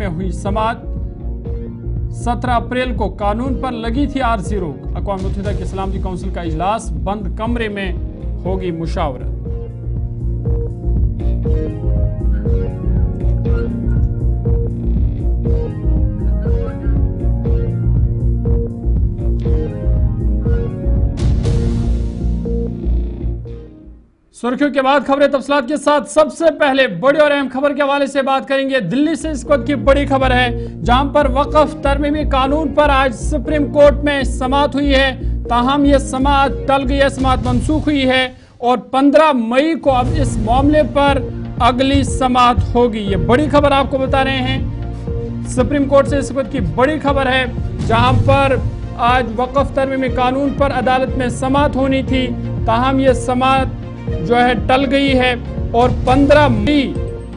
में हुई समाअत। 17 अप्रैल को कानून पर लगी थी आरजी रोक। अक़वाम मुत्तहिदा की सलामती कौंसिल का इजलास, बंद कमरे में होगी मुशावरत। सुर्खियों के बाद खबरें तफसीलात के साथ। सबसे पहले बड़ी और अहम खबर के हवाले से बात करेंगे। दिल्ली से इस वक्त की बड़ी खबर है, जहां पर वक्फ तरमीमी कानून पर आज सुप्रीम कोर्ट में समाअत हुई है। ताहम यह समाअत टल गई है, समाअत मनसूख हुई है और 15 मई को अब इस मामले पर अगली समाअत होगी। ये बड़ी खबर आपको बता रहे हैं। सुप्रीम कोर्ट से इस वक्त की बड़ी खबर है, जहां पर आज वक्फ तरमीमी कानून पर अदालत में समाअत होनी थी। ताहम यह समाअत जो है टल गई है और 15 मई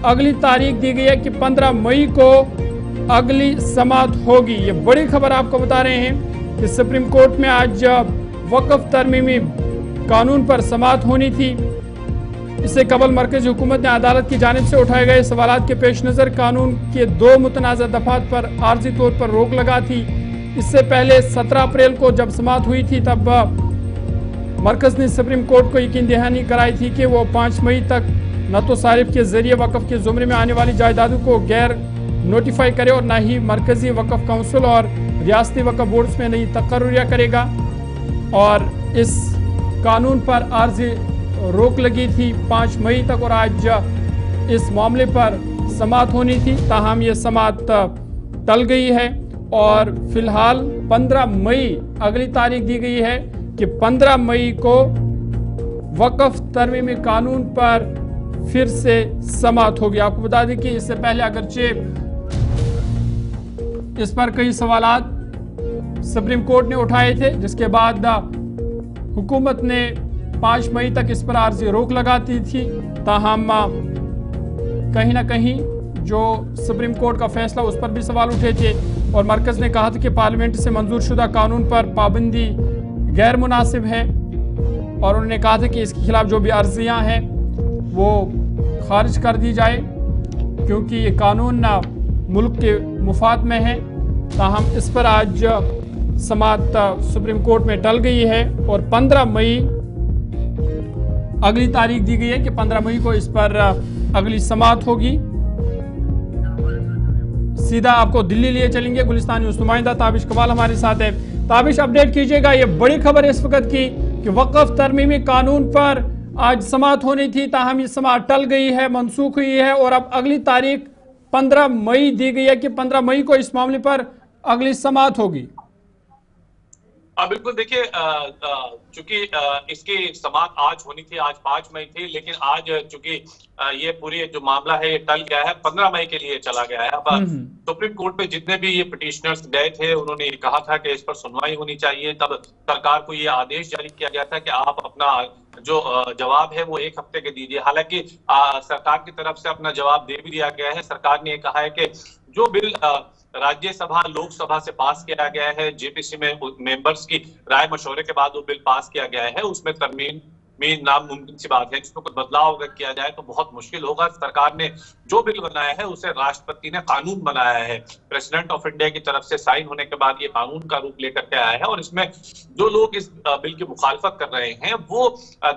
अगली तारीख दी गई है कि 15 मई को अगली समाअत होगी। ये बड़ी खबर आपको बता रहे हैं कि सुप्रीम कोर्ट में आज वक्फ तरमीमी कानून पर समाअत होनी थी। इससे कबल मरकज़ी हुकूमत ने अदालत की जानिब से उठाए गए सवालात के पेश नज़र कानून के 2 मुतनाज़ा दफात पर आर्जी तौर पर रोक लगा थी। इससे पहले 17 अप्रैल को जब समाअत हुई थी, तब मरकज़ ने सुप्रीम कोर्ट को यकीन दहानी कराई थी कि वो 5 मई तक न तो सारिफ के जरिए वक्फ के ज़ुमरे में आने वाली जायदादों को गैर नोटिफाई करे और न ही मरकज़ी वक्फ काउंसिल और रियासती वक्फ बोर्ड्स में नई तकर्रियाँ करेगा। और इस कानून पर आर्जी रोक लगी थी 5 मई तक और आज इस मामले पर समाअत होनी थी। ताहम ये समाअत टल गई है और फिलहाल 15 मई अगली तारीख दी गई है कि 15 मई को वक्फ तरमीमी कानून पर फिर से समाअत होगी। आपको बता दें कि इससे पहले अगरचे इस पर कई सवालात सुप्रीम कोर्ट ने उठाए थे, जिसके बाद हुकूमत ने 5 मई तक इस पर आर्जी रोक लगाती थी। ताहम कहीं ना कहीं जो सुप्रीम कोर्ट का फैसला, उस पर भी सवाल उठे थे और मरकज़ ने कहा था कि पार्लियामेंट से मंजूर शुदा कानून पर पाबंदी गैर मुनासिब है और उन्होंने कहा था कि इसके खिलाफ जो भी अर्जियां हैं वो खारिज कर दी जाए, क्योंकि ये कानून ना मुल्क के मुफाद में है। ताहम इस पर आज समाअत सुप्रीम कोर्ट में टल गई है और 15 मई अगली तारीख दी गई है कि 15 मई को इस पर अगली समाअत होगी। सीधा आपको दिल्ली लिए चलेंगे। गुलिस्तानी नुमाइंदा ताबिश कमाल हमारे साथ है। ताबिश, अपडेट कीजिएगा। ये बड़ी खबर है इस वक्त की कि वक्फ तरमीमी कानून पर आज समाअत होनी थी, ताहम ये समाअत टल गई है, मनसूख हुई है और अब अगली तारीख 15 मई दी गई है कि 15 मई को इस मामले पर अगली समाअत होगी। बिल्कुल, देखिए चूंकि इसकी समाअत आज होनी थी, आज 5 मई थी, लेकिन आज चूंकि ये पूरी जो मामला है ये टल गया है, 15 मई के लिए चला गया है। अब सुप्रीम कोर्ट में जितने भी ये पिटिशनर्स गए थे, उन्होंने ये कहा था कि इस पर सुनवाई होनी चाहिए। तब सरकार को ये आदेश जारी किया गया था कि आप अपना जो जवाब है वो 1 हफ्ते के दीजिए। हालांकि सरकार की तरफ से अपना जवाब दे भी दिया गया है। सरकार ने ये कहा है कि जो बिल राज्यसभा लोकसभा से पास किया गया है, जेपीसी में मेंबर्स की राय मशवरे के बाद वो बिल पास किया गया है, उसमें तरमीम में नामुमकिन सी बात है। जिसमें कुछ बदलाव अगर किया जाए तो बहुत मुश्किल होगा। सरकार ने जो बिल बनाया है उसे राष्ट्रपति ने कानून बनाया है। प्रेसिडेंट ऑफ इंडिया की तरफ से साइन होने के बाद ये कानून का रूप लेकर के आया है और इसमें जो लोग इस बिल की मुखालफत कर रहे हैं वो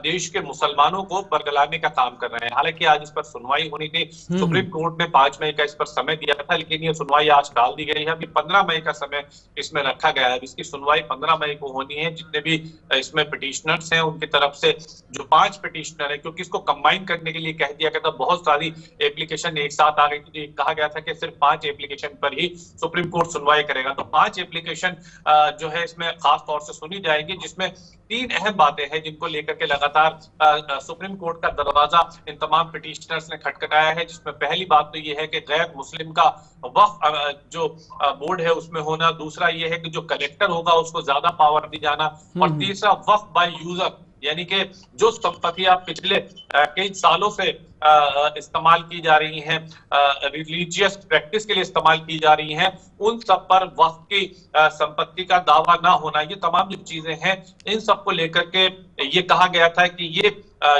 देश के मुसलमानों को बरगलाने का काम कर रहे हैं। हालांकि आज इस पर सुनवाई होनी थी। सुप्रीम कोर्ट ने 5 मई का इस पर समय दिया था, लेकिन ये सुनवाई आज टाल दी गई है। अभी 15 मई का समय इसमें रखा गया है। इसकी सुनवाई 15 मई को होनी है। जितने भी इसमें पिटिशनर्स हैं उनकी तरफ से जो 5 पिटिशनर है, क्योंकि इसको कंबाइन करने के लिए कह दिया गया था, बहुत सारी एप्लीकेशन एक साथ आ गई थी। कहा गया था कि सिर्फ 5 एप्लीकेशन पर ही सुप्रीम कोर्ट सुनवाई करेगा। तो 5 एप्लीकेशन जो है इसमें खास तौर से सुनी जाएगी, जिसमें 3 अहम बातें हैं जिनको लेकर के लगातार सुप्रीम कोर्ट का दरवाजा इन तमाम पिटिशनर्स ने खटखटाया है। जिसमें पहली बात तो ये है कि गैर मुस्लिम का वक्फ जो बोर्ड है उसमें होना, दूसरा ये है कि जो कलेक्टर होगा उसको ज्यादा पावर दी जाना, और तीसरा वक्फ बाय यूजर, यानी कि जो संपत्ति आप पिछले कई सालों से इस्तेमाल की जा रही हैं, रिलीजियस प्रैक्टिस के लिए इस्तेमाल की जा रही हैं, उन सब पर वक्फ की संपत्ति का दावा ना होना, ये तमाम जो चीजें हैं, इन सब को लेकर के ये कहा गया था कि ये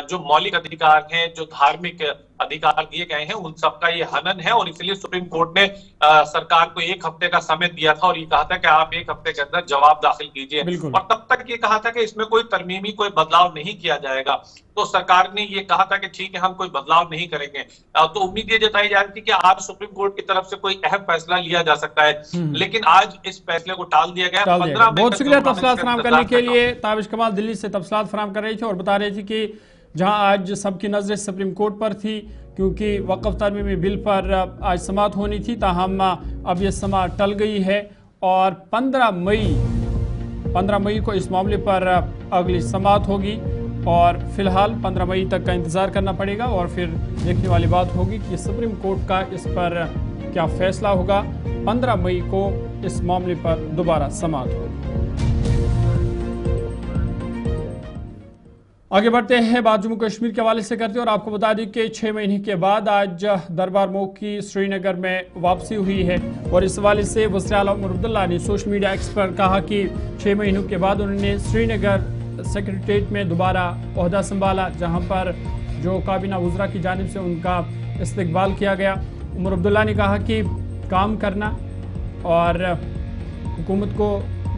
जो मौलिक अधिकार हैं, जो धार्मिक अधिकार दिए गए हैं, उन सबका ये हनन है। और इसलिए सुप्रीम कोर्ट ने सरकार को 1 हफ्ते का समय दिया था और ये कहा था कि आप 1 हफ्ते के अंदर जवाब दाखिल कीजिए। और तब तक ये कहा था कि इसमें कोई तरमीमी कोई बदलाव नहीं किया जाएगा। तो सरकार ने ये कहा था कि ठीक है, हम कोई बदलाव नहीं करेंगे। तो उम्मीद ये जताई जा रही थी कि आज सुप्रीम कोर्ट की तरफ से कोई अहम फैसला लिया जा सकता है, लेकिन आज इस फैसले को टाल दिया गया। 15 मई बहुत शुक्रिया तफसीलात फराहम करने के लिए। ताबिश कमाल दिल्ली से तफसीलात फराहम कर रही थी और बता रही थी कि जहां आज सबकी नजरें सुप्रीम कोर्ट पर थी, क्योंकि वक़्फ़ तरमीमी बिल पर आज समाअत होनी थी, ताहम अब यह समाअत टल गई है और 15 मई को इस मामले पर अगली समाअत होगी। और फिलहाल 15 मई तक का इंतज़ार करना पड़ेगा और फिर देखने वाली बात होगी कि सुप्रीम कोर्ट का इस पर क्या फैसला होगा। 15 मई को इस मामले पर दोबारा समाअत होगी। आगे बढ़ते हैं, बात जम्मू कश्मीर के हवाले से करते हैं और आपको बता दें कि 6 महीने के बाद आज दरबार मोख की श्रीनगर में वापसी हुई है। और इस हवाले से वज़ीर आला उमर अब्दुल्ला ने सोशल मीडिया एक्स पर कहा कि 6 महीनों के बाद उन्होंने श्रीनगर सेक्रेटेरिएट में दोबारा ओहदा संभाला, जहां पर जो काबीना वज़रा की जानिब से उनका इस्तकबाल किया गया। उमर अब्दुल्ला ने कहा कि काम करना और हुकूमत को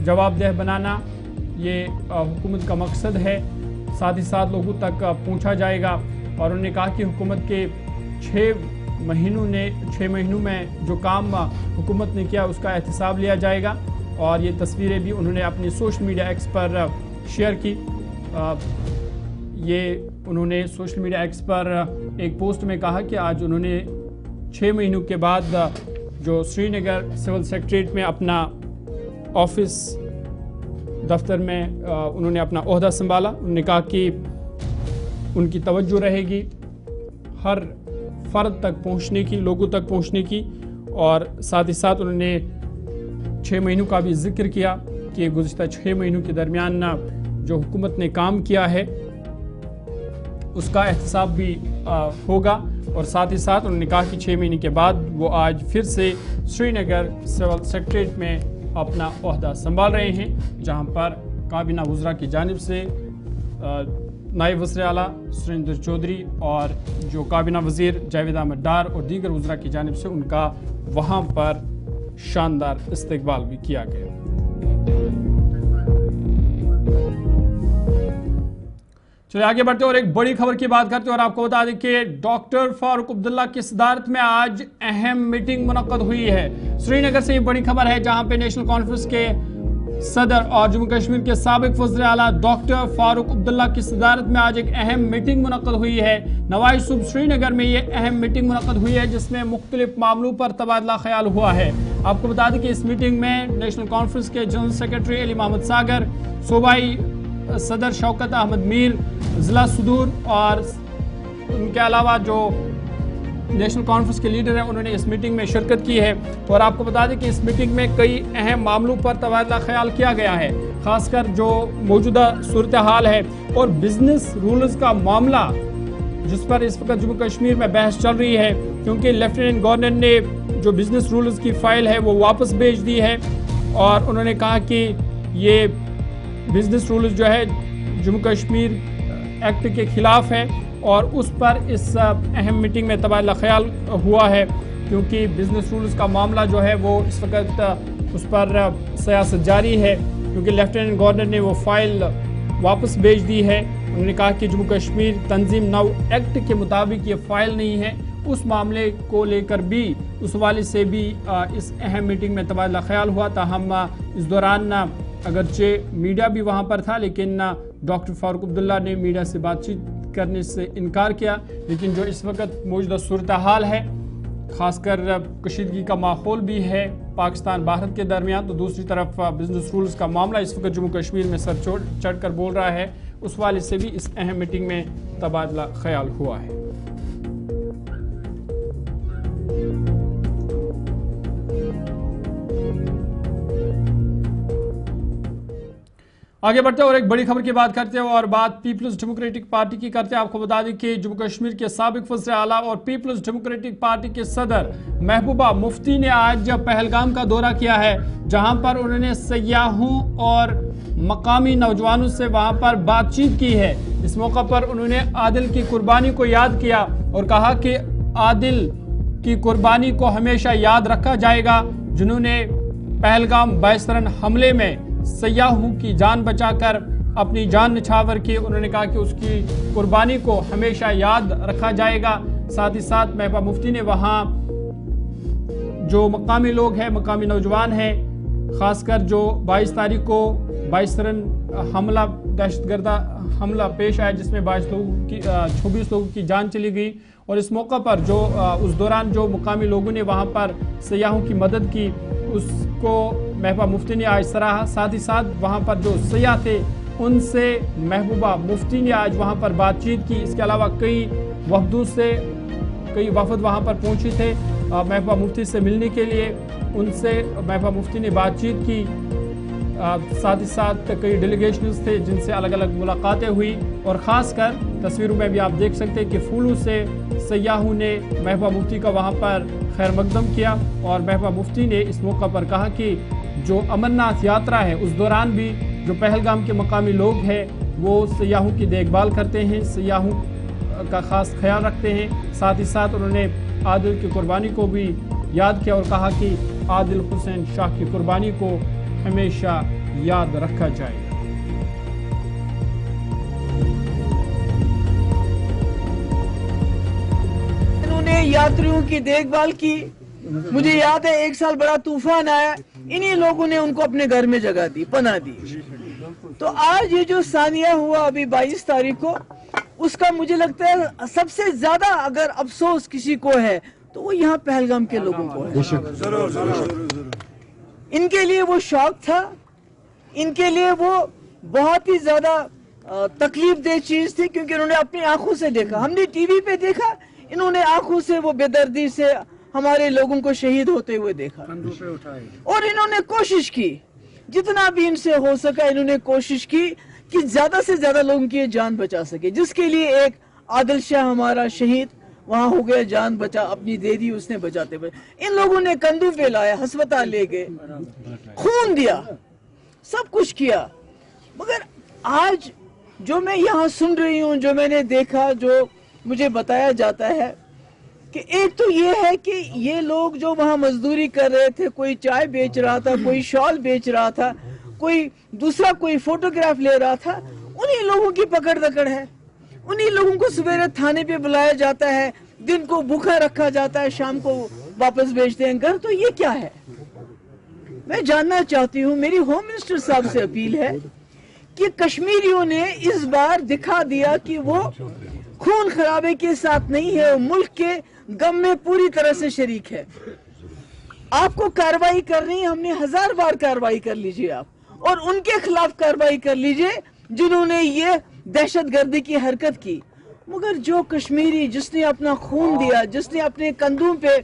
जवाबदेह बनाना ये हुकूमत का मकसद है, साथ ही साथ लोगों तक पहुंचा जाएगा। और उन्होंने कहा कि हुकूमत के 6 महीनों में जो काम हुकूमत ने किया उसका एहतसाब लिया जाएगा। और ये तस्वीरें भी उन्होंने अपनी सोशल मीडिया एक्स पर शेयर की। ये उन्होंने सोशल मीडिया एक्स पर एक पोस्ट में कहा कि आज उन्होंने 6 महीनों के बाद जो श्रीनगर सिविल सेक्रेटेरिएट में अपना ऑफिस दफ्तर में उन्होंने अपना ओहदा संभाला। उन्होंने कहा कि उनकी तवज्जो रहेगी हर फर्द तक पहुंचने की, लोगों तक पहुंचने की। और साथ ही साथ उन्होंने 6 महीनों का भी जिक्र किया कि गुज़िश्ता 6 महीनों के दरमियान जो हुकूमत ने काम किया है उसका एहतसाब भी होगा। और साथ ही साथ उन्होंने कहा कि 6 महीने के बाद वो आज फिर से श्रीनगर सिविल सेक्रेटेरिएट में अपना ओहदा संभाल रहे हैं, जहां पर काबीना वज़रा की जानिब से नायब वज़ीर आला सुरेंद्र चौधरी और जो काबीना वज़ीर जावेद अहमद डार और दीगर वज़रा की जानिब से उनका वहां पर शानदार इस्तकबाल भी किया गया। चलिए आगे बढ़ते और एक बड़ी खबर की बात करते हैं और आपको बता दें कि डॉक्टर फारूक अब्दुल्ला की सदारत में आज अहम मीटिंग मुनक्कद हुई है। श्रीनगर से ये बड़ी खबर है, जहां पे नेशनल कॉन्फ्रेंस के सदर और जम्मू कश्मीर के साबिक वज़ीर आला डॉक्टर फारूक अब्दुल्ला की सदारत में आज एक अहम मीटिंग मुनक्कद हुई है। नवाज सुबह श्रीनगर में ये अहम मीटिंग मुनक्कद हुई है, जिसमें मुख्तलिफ मामलों पर तबादला ख्याल हुआ है। आपको बता दें कि इस मीटिंग में नेशनल कॉन्फ्रेंस के जनरल सेक्रेटरी अली मोहम्मद सागर, सूबाई सदर शौकत अहमद मीर, ज़िला सुदूर और उनके अलावा जो नेशनल कॉन्फ्रेंस के लीडर हैं उन्होंने इस मीटिंग में शिरकत की है। और आपको बता दें कि इस मीटिंग में कई अहम मामलों पर तबादला ख्याल किया गया है, खासकर जो मौजूदा सूरत हाल है और बिजनेस रूल्स का मामला, जिस पर इस वक्त जम्मू कश्मीर में बहस चल रही है, क्योंकि लेफ्टिनेंट गवर्नर ने जो बिजनेस रूल्स की फाइल है वो वापस भेज दी है। और उन्होंने कहा कि ये बिजनेस रूल्स जो है जम्मू कश्मीर एक्ट के खिलाफ है और उस पर इस अहम मीटिंग में तबादला ख्याल हुआ है, क्योंकि बिजनेस रूल्स का मामला जो है वो इस वक्त उस पर सियासत जारी है, क्योंकि लेफ्टिनेंट गवर्नर ने वो फाइल वापस भेज दी है। उन्होंने कहा कि जम्मू कश्मीर तंजीम नौ एक्ट के मुताबिक ये फाइल नहीं है। उस मामले को लेकर भी, उस हवाले से भी इस अहम मीटिंग में तबादला ख्याल हुआ। ताहम इस दौरान अगरचे मीडिया भी वहाँ पर था, लेकिन डॉक्टर फारूक अब्दुल्ला ने मीडिया से बातचीत करने से इनकार किया। लेकिन जो इस वक्त मौजूदा सूरत हाल है, ख़ासकर कशीदगी का माहौल भी है पाकिस्तान भारत के दरमियान, तो दूसरी तरफ बिजनेस रूल्स का मामला इस वक्त जम्मू कश्मीर में सर चढ़ कर बोल रहा है, उस वाले से भी इस अहम मीटिंग में तबादला ख्याल हुआ है। आगे बढ़ते हैं और एक बड़ी खबर की बात करते हैं और बात पीपल्स डेमोक्रेटिक पार्टी की करते हैं। आपको बता दें कि जम्मू कश्मीर के साबिक वज़ीर आला और पीपल्स डेमोक्रेटिक पार्टी के सदर महबूबा मुफ्ती ने आज पहलगाम का दौरा किया है, जहां पर उन्होंने सयाहों और मकामी नौजवानों से वहां पर बातचीत की है। इस मौका पर उन्होंने आदिल की कुर्बानी को याद किया और कहा कि आदिल की कुर्बानी को हमेशा याद रखा जाएगा, जिन्होंने पहलगाम बैसरन हमले में सयाहों की जान बचाकर अपनी जान निछावर की। उन्होंने कहा कि उसकी कुर्बानी को हमेशा याद रखा जाएगा। साथ ही साथ महबूबा मुफ्ती ने वहाँ जो मकामी लोग हैं, मकामी नौजवान हैं, खासकर जो 22 तारीख को बैसरन हमला, दहशतगर्दा हमला पेश आया जिसमें 26 लोगों की जान चली गई, और इस मौका पर जो उस दौरान जो मुकामी लोगों ने वहाँ पर सयाहों की मदद की उसको महबूबा मुफ्ती ने आज सराहा। साथ ही साथ वहाँ पर जो सयाह थे उनसे महबूबा मुफ्ती ने आज वहाँ पर बातचीत की। इसके अलावा कई वफद वहाँ पर पहुँचे थे महबूबा मुफ्ती से मिलने के लिए, उनसे महबूबा मुफ्ती ने बातचीत की। साथ ही साथ कई डेलीगेशंस थे जिनसे अलग अलग मुलाकातें हुई, और ख़ासकर तस्वीरों में भी आप देख सकते हैं कि फूलों से सयाहों ने महबूबा मुफ्ती का वहाँ पर खैर मकदम किया। और महबूबा मुफ्ती ने इस मौका पर कहा कि जो अमरनाथ यात्रा है उस दौरान भी जो पहलगाम के मकामी लोग हैं वो सयाहों की देखभाल करते हैं, सयाहों का ख़ास ख्याल रखते हैं। साथ ही साथ उन्होंने आदिल की कुर्बानी को भी याद किया और कहा कि आदिल हुसैन शाह की कुर्बानी को हमेशा याद रखा जाए। इन्होंने यात्रियों की देखभाल की। मुझे याद है एक साल बड़ा तूफान आया, इन्हीं लोगों ने उनको अपने घर में जगह दी, पनाह दी। तो आज ये जो सानिया हुआ अभी 22 तारीख को, उसका मुझे लगता है सबसे ज्यादा अगर अफसोस किसी को है तो वो यहाँ पहलगाम के लोगों को है। इनके लिए वो शौक था, इनके लिए वो बहुत ही ज्यादा तकलीफ दे चीज थी, क्योंकि उन्होंने अपनी आंखों से देखा, हमने टीवी पे देखा, इन्होंने आंखों से वो बेदर्दी से हमारे लोगों को शहीद होते हुए देखा। और इन्होंने कोशिश की, जितना भी इनसे हो सका इन्होंने कोशिश की कि ज्यादा से ज्यादा लोगों की जान बचा सके, जिसके लिए एक आदिल शाह हमारा शहीद वहां हो गया, जान बचा, अपनी दे दी उसने बचाते हुए। इन लोगों ने कंधों पे लाया, अस्पताल ले गए, खून दिया, सब कुछ किया। मगर आज जो मैं यहाँ सुन रही हूँ, जो मैंने देखा, जो मुझे बताया जाता है कि एक तो ये है कि ये लोग जो वहाँ मजदूरी कर रहे थे, कोई चाय बेच रहा था, कोई शॉल बेच रहा था, कोई दूसरा कोई फोटोग्राफ ले रहा था, उन्हीं लोगों की पकड़ दकड़ है। उन्हीं लोगों को सवेरे थाने पे बुलाया जाता है, दिन को भूखा रखा जाता है, शाम को वापस भेजते हैं घर। तो ये क्या है? मैं जानना चाहती हूँ, मेरी होम मिनिस्टर साहब से अपील है कि कश्मीरियों ने इस बार दिखा दिया कि वो खून खराबे के साथ नहीं है, वो मुल्क के गम में पूरी तरह से शरीक है। आपको कार्रवाई करनी है, हमने 1000 बार कार्रवाई कर लीजिए आप, और उनके खिलाफ कार्रवाई कर लीजिए जिन्होंने ये दहशतगर्दी की हरकत की। मगर जो कश्मीरी जिसने अपना खून दिया, जिसने अपने कंधों पे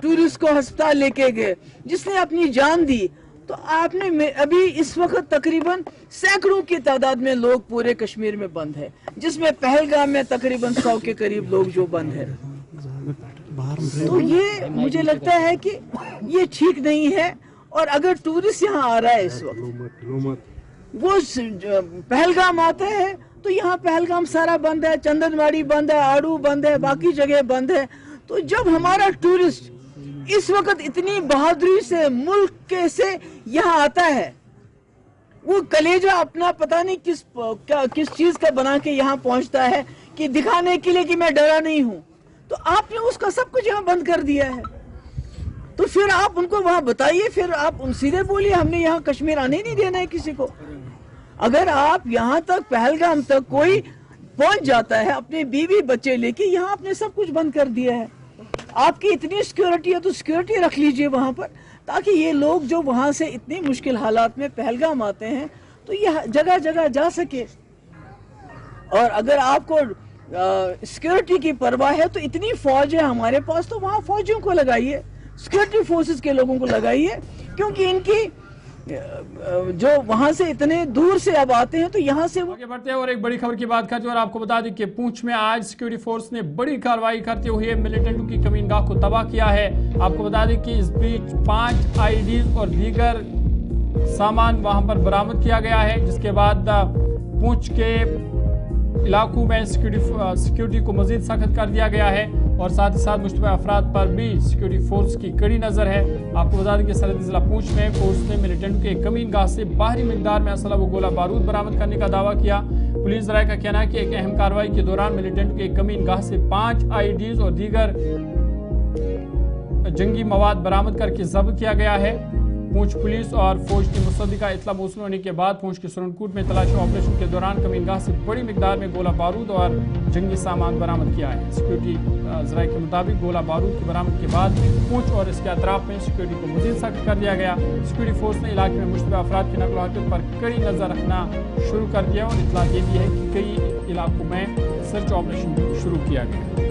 टूरिस्ट को अस्पताल लेके गए, जिसने अपनी जान दी, तो आपने अभी इस वक्त तकरीबन सैकड़ों की तादाद में लोग पूरे कश्मीर में बंद है, जिसमें पहलगाम में तकरीबन 100 के करीब लोग जो बंद है। तो ये मुझे लगता है कि ये ठीक नहीं है। और अगर टूरिस्ट यहाँ आ रहा है इस वक्त, वो पहलगाम आता है तो यहाँ पहलगाम सारा बंद है, चंदनवाड़ी बंद है, आड़ू बंद है, बाकी जगह बंद है। तो जब हमारा टूरिस्ट इस वक्त इतनी बहादुरी से मुल्क के से यहाँ आता है, वो कलेजा अपना पता नहीं किस चीज का बना के यहाँ पहुंचता है कि दिखाने के लिए कि मैं डरा नहीं हूं, तो आपने उसका सब कुछ यहाँ बंद कर दिया है। तो फिर आप उनको वहां बताइए, फिर आप उन सीधे बोलिए हमने यहाँ कश्मीर आने नहीं देना है किसी को। अगर आप यहाँ तक पहलगाम तक कोई पहुंच जाता है अपने बीवी बच्चे लेके, यहाँ आपने सब कुछ बंद कर दिया है। आपकी इतनी सिक्योरिटी है तो सिक्योरिटी रख लीजिए वहां पर, ताकि ये लोग जो वहां से इतनी मुश्किल हालात में पहलगाम आते हैं तो ये जगह जगह जा सके। और अगर आपको सिक्योरिटी की परवाह है तो इतनी फौज है हमारे पास, तो वहां फौजियों को लगाइए, सिक्योरिटी फोर्सेस के लोगों को लगाइए, क्योंकि इनकी जो वहां से इतने दूर से अब आते हैं, तो यहाँ से वो आगे बढ़ते हैं और एक बड़ी खबर की बात करते हैं और आपको बता दें कि पूंछ में आज सिक्योरिटी फोर्स ने बड़ी कार्रवाई करते हुए मिलिटेंटों की कमीनगाह को तबाह किया है। आपको बता दें कि इस बीच 5 आईडीज और दीगर सामान वहां पर बरामद किया गया है, जिसके बाद पूंछ के इलाकों में सिक्योरिटी को मजीद सख्त कर दिया गया है और साथ ही साथ मुश्तबा अफराद पर भी सिक्योरिटी फोर्स की कड़ी नजर है। आपको बता दें कि सरहदी जिला पूंछ में फोर्स ने मिलिटेंट के कमीनगाह से बाहरी मिकदार में असला व गोला बारूद बरामद करने का दावा किया। पुलिस जराये का कहना है कि एक अहम कार्रवाई के दौरान मिलिटेंट के कमीनगाह से 5 आईडीज और दीगर जंगी मवाद बरामद करके जब्त किया गया है। पूंछ पुलिस और फौज की मुसद्दिका इतला मौसूल होने के बाद पूंछ के सुरनकूट में तलाशी ऑपरेशन के दौरान कमीनगाह से बड़ी मिकदार में गोला बारूद और जंगी सामान बरामद किया है। सिक्योरिटी जराये के मुताबिक गोला बारूद की बरामद के बाद पूंछ और इसके अतराफ में सिक्योरिटी को मजीद सख्त कर दिया गया। सिक्योरिटी फोर्स ने इलाके में मुश्तबा अफराद की नकल हरकत पर कड़ी नजर रखना शुरू कर दिया और इतला ये भी है कि कई इलाकों में सर्च ऑपरेशन शुरू किया गया।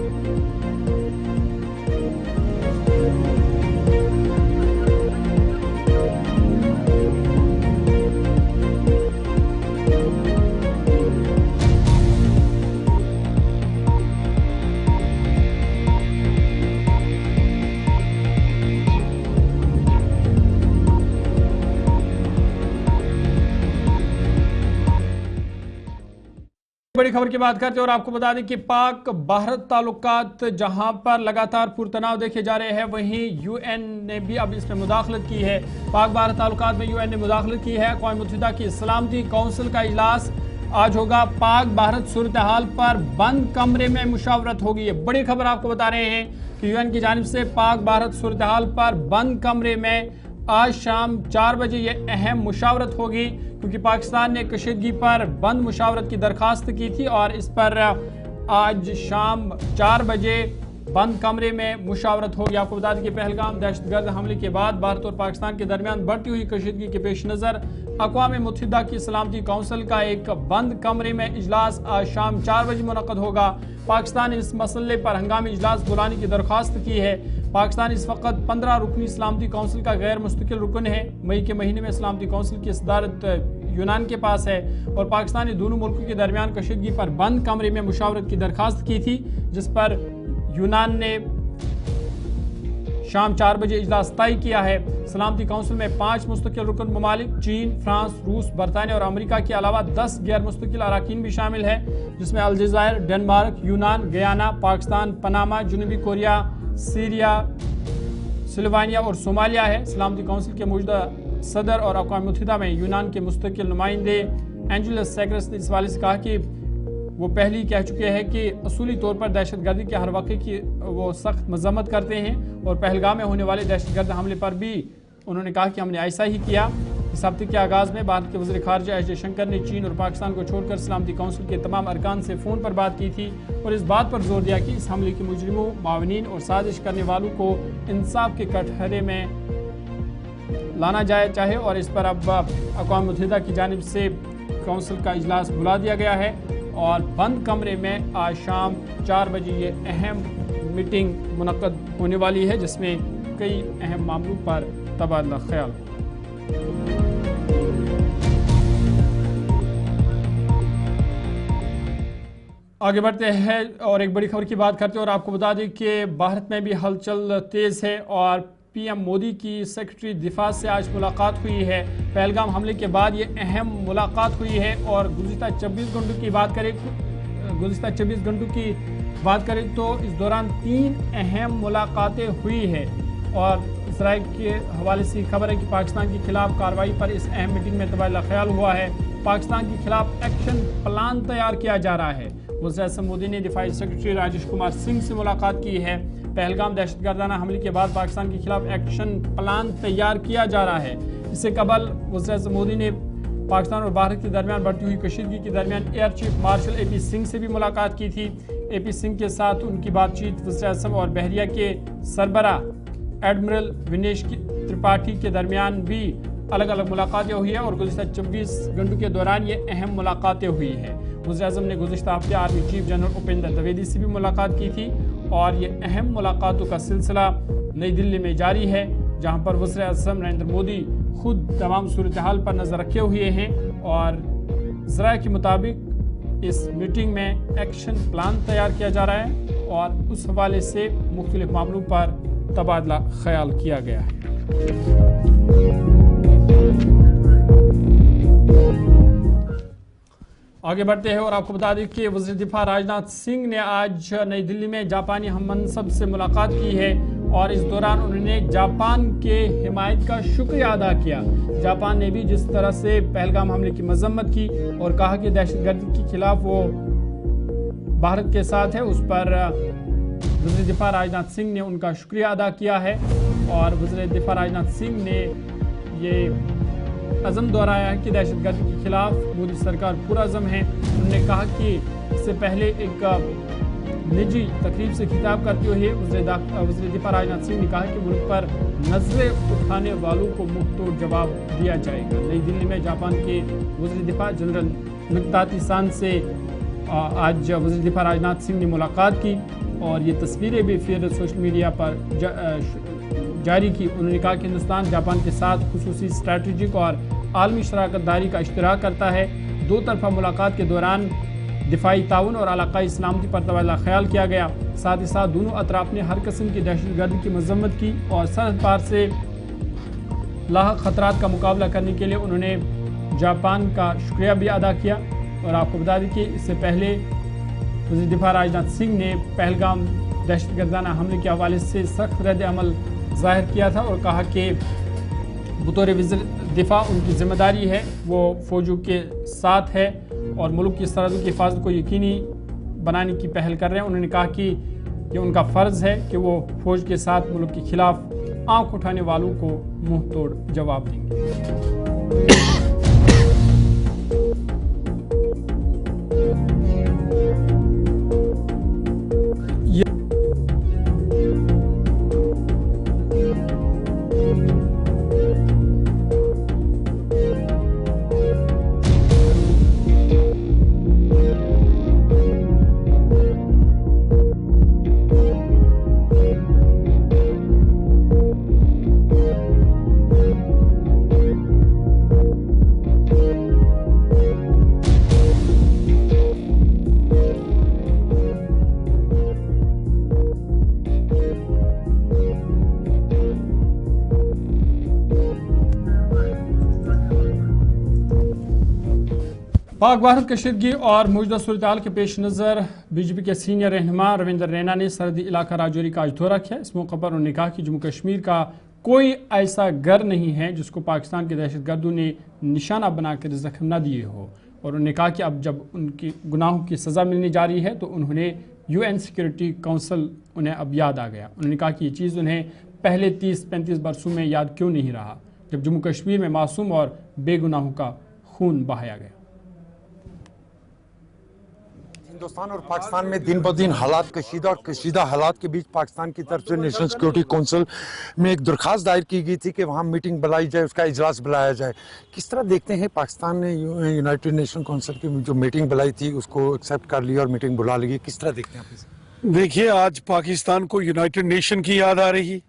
बड़ी खबर की बात करते हैं और आपको बता दें कि पाक भारत ताल्लुकात जहां पर लगातार पुरतनाव देखे जा रहे हैं, वहीं यूएन ने भी अब इसमें मुदाखलत की है। पाक भारत ताल्लुकात में यूएन ने मुदाखलत की है। अक़वाम मुत्तहिदा की सलामती कौंसिल का इजलास आज होगा। पाक भारत सूरत हाल पर बंद कमरे में मुशावरत होगी। ये बड़ी खबर आपको बता रहे हैं कि यूएन की जानिब से पाक भारत सूरत हाल पर बंद कमरे में आज शाम 4 बजे ये अहम मुशावरत होगी, क्योंकि पाकिस्तान ने कशीदगी पर बंद मुशावरत की दरखास्त की थी और इस पर आज शाम 4 बजे बंद कमरे में मुशावरत होगी। आपको बता दें कि पहलगाम दहशतगर्द हमले के बाद भारत और पाकिस्तान के दरमियान बढ़ती हुई कशीदगी के पेश नज़र अक़वाम मुत्तहिदा की सलामती कौंसिल का एक बंद कमरे में इजलास आज शाम 4 बजे मुनक़द होगा। पाकिस्तान ने इस मसले पर हंगामी इजलास बुलाने की दरख्वास्त की है। पाकिस्तान इस वक्त 15 रुकनी सलामती कौंसिल का गैर मुस्तकिल रुकन है। मई के महीने में सलामती कौंसिल की सदारत यूनान के पास है और पाकिस्तान ने दोनों मुल्कों के दरमियान कशीदगी पर बंद कमरे में मुशावरत की दरखास्त की थी, जिस पर यूनान ने शाम 4 बजे इजलास तय किया है। सलामती कौंसिल में 5 मुस्तकिल रुकन ममालिक चीन, फ्रांस, रूस, बरतानिया और अमेरिका के अलावा 10 गैर मुस्तकिल अराकीन भी शामिल है, जिसमें अलजायर, डेनमार्क, यूनान, गयाना, पाकिस्तान, पनामा, जनूबी कोरिया, सीरिया, स्लोवेनिया और सोमालिया है। सलामती कौंसिल के मौजूदा सदर और अक़वाम मुत्तहिदा में यूनान के मुस्तकिल नुमाइंदे एंजेलस सैग्रस ने इस वाले से कहा कि वो पहले ही कह चुके हैं कि असूली तौर पर दहशतगर्दी के हर वाक़े की वो सख्त मजम्मत करते हैं और पहलगाम में होने वाले दहशतगर्द हमले पर भी उन्होंने कहा कि हमने ऐसा ही किया। इस हफ्ते के आगाज़ में भारत के वज़ीर ख़ारिजा एस जयशंकर ने चीन और पाकिस्तान को छोड़कर सलामती कौंसिल के तमाम अरकान से फ़ोन पर बात की थी और इस बात पर जोर दिया कि इस हमले के मुजरिमों, मावनीन और साजिश करने वालों को इंसाफ के कटहरे में लाना जाए चाहे और इस पर अब अक़वाम मुत्तहिदा की जानिब से कौंसिल का इजलास बुला दिया गया है और बंद कमरे में आज शाम 4 बजे ये अहम मीटिंग मुनक़्क़द होने वाली है, जिसमें कई अहम मामलों पर तबादला ख्याल होगा। आगे बढ़ते हैं और एक बड़ी खबर की बात करते हैं और आपको बता दें कि भारत में भी हलचल तेज़ है और पीएम मोदी की सेक्रेटरी दिफा से आज मुलाकात हुई है। पहलगाम हमले के बाद ये अहम मुलाकात हुई है और गुज़िश्ता 24 घंटों की बात करें तो इस दौरान 3 अहम मुलाकातें हुई है और इसराइल के हवाले से खबर है कि पाकिस्तान के खिलाफ कार्रवाई पर इस अहम मीटिंग में तबादला ख्याल हुआ है। पाकिस्तान के खिलाफ एक्शन प्लान तैयार किया जा रहा है। वज़ीर मोदी ने दिफाई सेक्रेटरी राजेश कुमार सिंह से मुलाकात की है। पहलगाम दहशतगर्दाना हमले के बाद पाकिस्तान के खिलाफ एक्शन प्लान तैयार किया जा रहा है। इससे कबल वज़ीर मोदी ने पाकिस्तान और भारत के दरमियान बढ़ती हुई कशीदगी के दरमियान air chief marshal AP Singh से भी मुलाकात की थी। AP सिंह के साथ उनकी बातचीत वज़ीर-ए-आज़म और बहरिया के सरबरा एडमिरल विनेश त्रिपाठी के दरमियान भी अलग अलग मुलाकातें हुई है और गुज़िश्ता 24 घंटों के दौरान ये अहम मुलाकातें हुई है। वज़ीर-ए-आज़म ने गुज़िश्ता हफ्ते army chief general Upendra Dwivedi से भी मुलाकात की थी और ये अहम मुलाकातों का सिलसिला नई दिल्ली में जारी है। जहां पर वज़ीर आज़म नरेंद्र मोदी खुद तमाम सूरत हाल पर नज़र रखे हुए हैं और ज़राए के मुताबिक इस मीटिंग में एक्शन प्लान तैयार किया जा रहा है और उस हवाले से मुख्तलिफ मामलों पर तबादला ख्याल किया गया है। आगे बढ़ते हैं और आपको बता दें कि वज़ीर दिफा राजनाथ सिंह ने आज नई दिल्ली में जापानी हम मनसब से मुलाकात की है और इस दौरान उन्होंने जापान के हिमायत का शुक्रिया अदा किया। जापान ने भी जिस तरह से पहलगाम हमले की मजम्मत की और कहा कि दहशतगर्दी के खिलाफ वो भारत के साथ है, उस पर वज़ीर दिफा राजनाथ सिंह ने उनका शुक्रिया अदा किया है और वज़ीर दिफा राजनाथ सिंह ने ये अज़म दोहराया है कि दहशतगर्दी के खिलाफ मोदी सरकार पूरा अज़म है। उन्होंने कहा कि इससे पहले एक निजी तकरीब से खिताब करते हुए वज़ीर दिफा राजनाथ सिंह ने कहा कि मुल्क पर नजरें उठाने वालों को मुंहतोड़ जवाब दिया जाएगा। नई दिल्ली में जापान के वज़ीर दिफा जनरल मिक्ताती सान से आज वज़ीर दिफा राजनाथ सिंह ने मुलाकात की और ये तस्वीरें भी फिर सोशल मीडिया पर जारी की। उन्होंने कहा कि हिंदुस्तान जापान के साथ खुसूसी स्ट्रैटेजिक और आलमी शराकतदारी का इश्तराक करता है। दो तरफा मुलाकात के दौरान दिफाई ताउन और इलाकाई सलामती पर तबादला ख्याल किया गया। साथ ही साथ दोनों अतराफ ने हर किस्म की दहशतगर्दी की मजम्मत की और सरहद पार से लाहक खतरात का मुकाबला करने के लिए उन्होंने जापान का शुक्रिया भी अदा किया। और आपको बता दें कि इससे पहले वज़ीर दिफा राजनाथ सिंह ने पहलगाम दहशतगर्दाना हमले के हवाले से सख्त रद्द अमल जाहिर किया था और कहा कि बतौर वज़ीर दिफा उनकी जिम्मेदारी है, वो फ़ौजों के साथ है और मुल्क की सरहदों की हिफाजत को यकीनी बनाने की पहल कर रहे हैं। उन्होंने कहा कि ये उनका फ़र्ज़ है कि वो फ़ौज के साथ मुल्क के खिलाफ आंख उठाने वालों को मुंह तोड़ जवाब देंगे। पाक भारत कशीदगी और मौजूदा सूरत हाल के पेश नज़र बीजेपी के सीनियर रहनुमा रविंद्र रैना ने सरहदी इलाका राजौरी का आज दौरा किया। इस मौके पर उन्होंने कहा कि जम्मू कश्मीर का कोई ऐसा घर नहीं है जिसको पाकिस्तान के दहशतगर्दों ने निशाना बनाकर जख्म न दिए हो और उन्होंने कहा कि अब जब उनकी गुनाहों की सज़ा मिलने जा रही है तो उन्होंने UN सिक्योरिटी काउंसिल उन्हें अब याद आ गया। उन्होंने कहा कि ये चीज़ उन्हें पहले 30-35 बरसों में याद क्यों नहीं रहा जब जम्मू कश्मीर में मासूम और बेगुनाहों का खून बहाया गया। हिंदुस्तान और पाकिस्तान में दिन ब दिन हालात कशीदा और कशीदा हालात के बीच पाकिस्तान की तरफ से नेशनल सिक्योरिटी काउंसिल में एक दरख्वास्त दायर की गई थी कि वहाँ मीटिंग बुलाई जाए, उसका इजलास बुलाया जाए। किस तरह देखते हैं पाकिस्तान ने यूनाइटेड नेशन काउंसिल की जो मीटिंग बुलाई थी उसको एक्सेप्ट कर लिया और मीटिंग बुला ली, किस तरह देखते हैं आप इसे? देखिए, आज पाकिस्तान को यूनाइटेड नेशन की याद आ रही।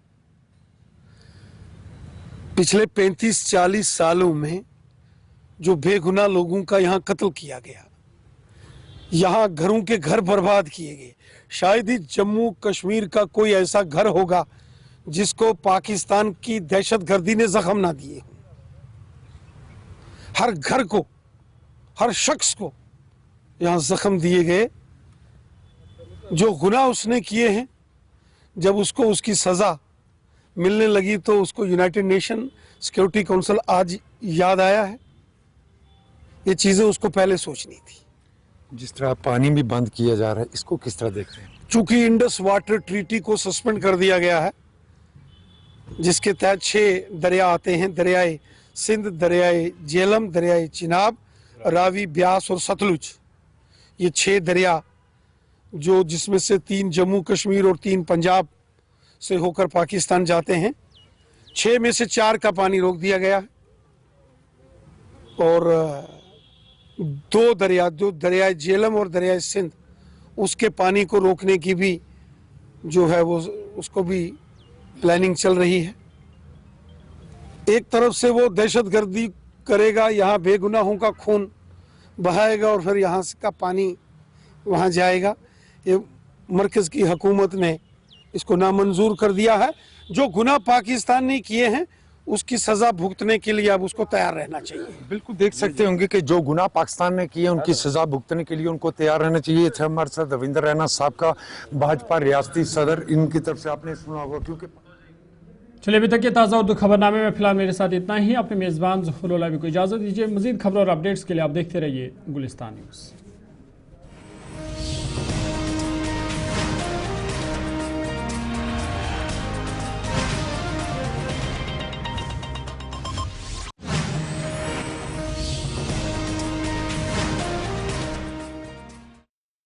पिछले 35-40 सालों में जो बेगुनाह लोगों का यहाँ कत्ल किया गया, यहाँ घरों के घर बर्बाद किए गए, शायद ही जम्मू कश्मीर का कोई ऐसा घर होगा जिसको पाकिस्तान की दहशतगर्दी ने जख्म ना दिए। हर घर को, हर शख्स को यहाँ जख्म दिए गए। जो गुनाह उसने किए हैं, जब उसको उसकी सजा मिलने लगी तो उसको यूनाइटेड नेशन सिक्योरिटी काउंसिल आज याद आया है। ये चीजें उसको पहले सोचनी थी। जिस तरह पानी भी बंद किया जा रहा है, इसको किस तरह देखते हैं? चूंकि इंडस वाटर ट्रीटी को सस्पेंड कर दिया गया है, जिसके तहत 6 दरिया आते हैं, दरियाए सिंध, दरियाए झेलम, दरियाए चिनाब, रावी, ब्यास और सतलुज। ये 6 दरिया जो जिसमें से 3 जम्मू कश्मीर और 3 पंजाब से होकर पाकिस्तान जाते हैं, 6 में से 4 का पानी रोक दिया गया है और 2 दरिया, जो दरियाए झेलम और दरियाए सिंध, उसके पानी को रोकने की भी जो है वो उसको भी प्लानिंग चल रही है। एक तरफ से वो दहशतगर्दी करेगा, यहाँ बेगुनाहों का खून बहाएगा और फिर यहाँ का पानी वहाँ जाएगा। ये मरकज़ की हुकूमत ने इसको नामंजूर कर दिया है। जो गुनाह पाकिस्तान ने किए हैं उसकी सजा भुगतने के लिए अब उसको तैयार रहना चाहिए। बिल्कुल देख सकते होंगे कि जो गुनाह पाकिस्तान ने किए उनकी सजा भुगतने के लिए उनको तैयार रहना चाहिए। थे हमारे साथ रविंद्र रैना साहब का भाजपा रियासती सदर, इनकी तरफ से आपने सुना होगा। क्योंकि चलिए अभी तक के ताज़ा उर्दू खबरनामे में फिलहाल मेरे साथ इतना ही। अपने मेज़बान ज़फरुल्लाह भी को इजाज़त दीजिए। मज़ीद खबरों और अपडेट्स के लिए आप देखते रहिए गुलिस्तान न्यूज़।